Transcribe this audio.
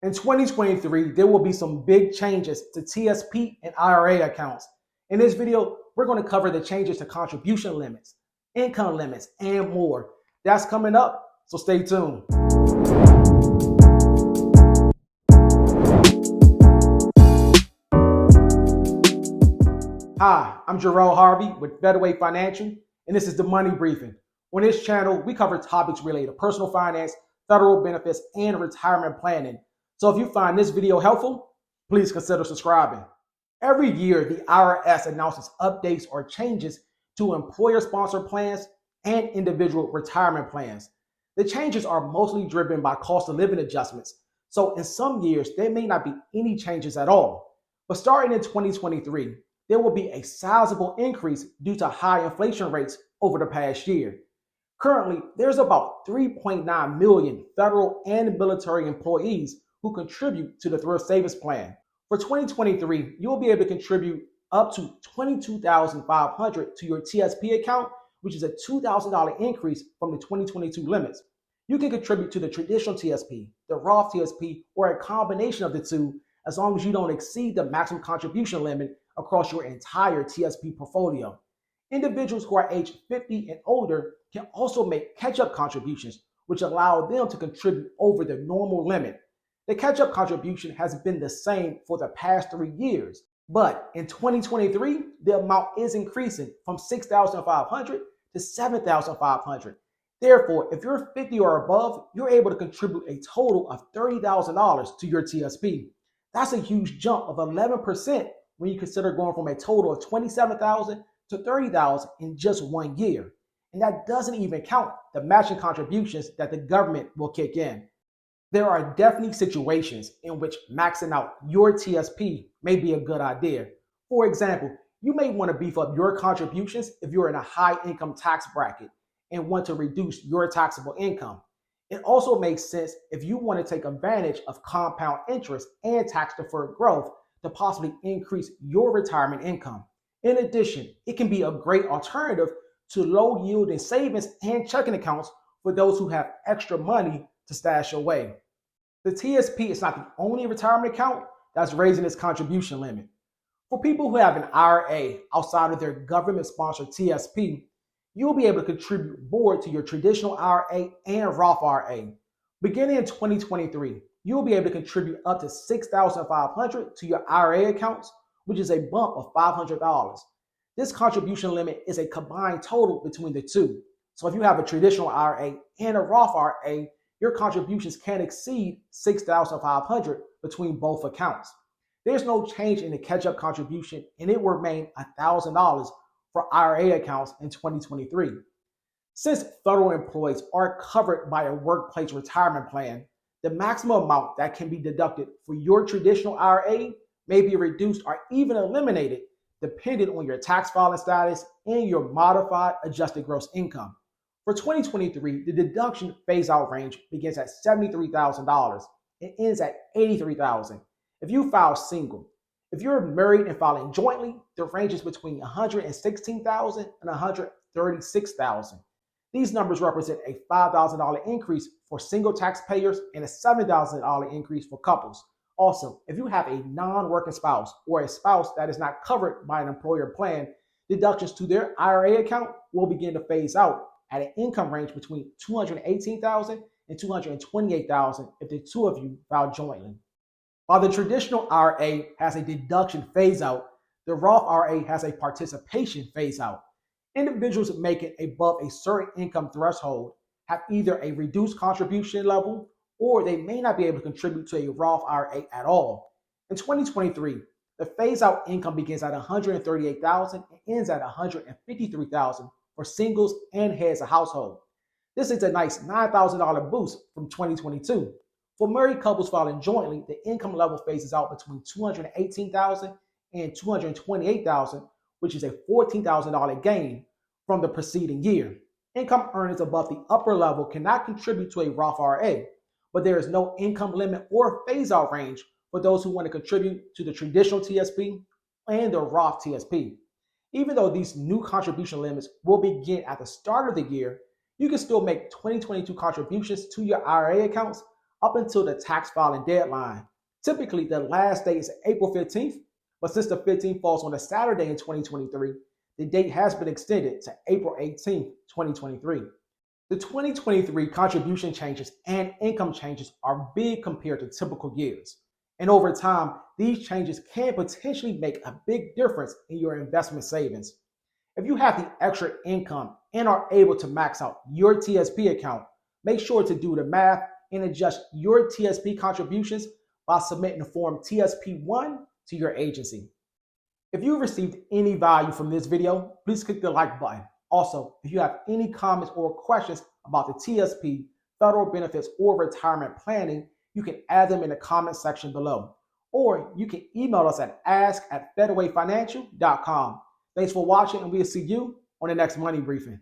In 2023, there will be some big changes to TSP and IRA accounts. In this video, we're going to cover the changes to contribution limits, income limits, and more. That's coming up, so stay tuned. Hi, I'm Jerome Harvey with Fedway Financial, and this is the Money Briefing. On this channel, we cover topics related to personal finance, federal benefits, and retirement planning. So if you find this video helpful, please consider subscribing. Every year, the IRS announces updates or changes to employer-sponsored plans and individual retirement plans. The changes are mostly driven by cost of living adjustments, so in some years, there may not be any changes at all. But starting in 2023, there will be a sizable increase due to high inflation rates over the past year. Currently, there's about 3.9 million federal and military employees who contribute to the Thrift Savings Plan. For 2023, you'll be able to contribute up to $22,500 to your TSP account, which is a $2,000 increase from the 2022 limits. You can contribute to the traditional TSP, the Roth TSP, or a combination of the two, as long as you don't exceed the maximum contribution limit across your entire TSP portfolio. Individuals who are age 50 and older can also make catch-up contributions, which allow them to contribute over the normal limit. The catch-up contribution has been the same for the past 3 years, but in 2023, the amount is increasing from $6,500 to $7,500. Therefore, if you're 50 or above, you're able to contribute a total of $30,000 to your TSP. That's a huge jump of 11% when you consider going from a total of $27,000 to $30,000 in just 1 year. And that doesn't even count the matching contributions that the government will kick in. There are definitely situations in which maxing out your TSP may be a good idea. For example, you may want to beef up your contributions if you're in a high income tax bracket and want to reduce your taxable income. It also makes sense if you want to take advantage of compound interest and tax deferred growth to possibly increase your retirement income. In addition, it can be a great alternative to low yielding savings and checking accounts for those who have extra money to stash away. The TSP is not the only retirement account that's raising its contribution limit. For people who have an IRA outside of their government-sponsored TSP, you'll be able to contribute more to your traditional IRA and Roth IRA. Beginning in 2023, you'll be able to contribute up to $6,500 to your IRA accounts, which is a bump of $500. This contribution limit is a combined total between the two. So if you have a traditional IRA and a Roth IRA, your contributions can exceed $6,500 between both accounts. There's no change in the catch-up contribution, and it will remain $1,000 for IRA accounts in 2023. Since federal employees are covered by a workplace retirement plan, the maximum amount that can be deducted for your traditional IRA may be reduced or even eliminated depending on your tax filing status and your modified adjusted gross income. For 2023, the deduction phase-out range begins at $73,000 and ends at $83,000 if you file single. If you're married and filing jointly, the range is between $116,000 and $136,000. These numbers represent a $5,000 increase for single taxpayers and a $7,000 increase for couples. Also, if you have a non-working spouse or a spouse that is not covered by an employer plan, deductions to their IRA account will begin to phase out at an income range between $218,000 and $228,000 if the two of you file jointly. While the traditional IRA has a deduction phase-out, the Roth IRA has a participation phase-out. Individuals making above a certain income threshold have either a reduced contribution level or they may not be able to contribute to a Roth IRA at all. In 2023, the phase-out income begins at $138,000 and ends at $153,000 for singles and heads of household. This is a nice $9,000 boost from 2022. For married couples filing jointly, the income level phases out between $218,000 and $228,000, which is a $14,000 gain from the preceding year. Income earners above the upper level cannot contribute to a Roth IRA, but there is no income limit or phase-out range for those who want to contribute to the traditional TSP and the Roth TSP. Even though these new contribution limits will begin at the start of the year, you can still make 2022 contributions to your IRA accounts up until the tax filing deadline. Typically, the last day is April 15th, but since the 15th falls on a Saturday in 2023, the date has been extended to April 18th, 2023. The 2023 contribution changes and income changes are big compared to typical years. And over time, these changes can potentially make a big difference in your investment savings. If you have the extra income and are able to max out your TSP account, make sure to do the math and adjust your TSP contributions by submitting Form TSP-1 to your agency. If you received any value from this video, please click the like button. Also, if you have any comments or questions about the TSP, federal benefits, or retirement planning, you can add them in the comment section below. Or you can email us at ask@fedwayfinancial.com. Thanks for watching, and we'll see you on the next Money Briefing.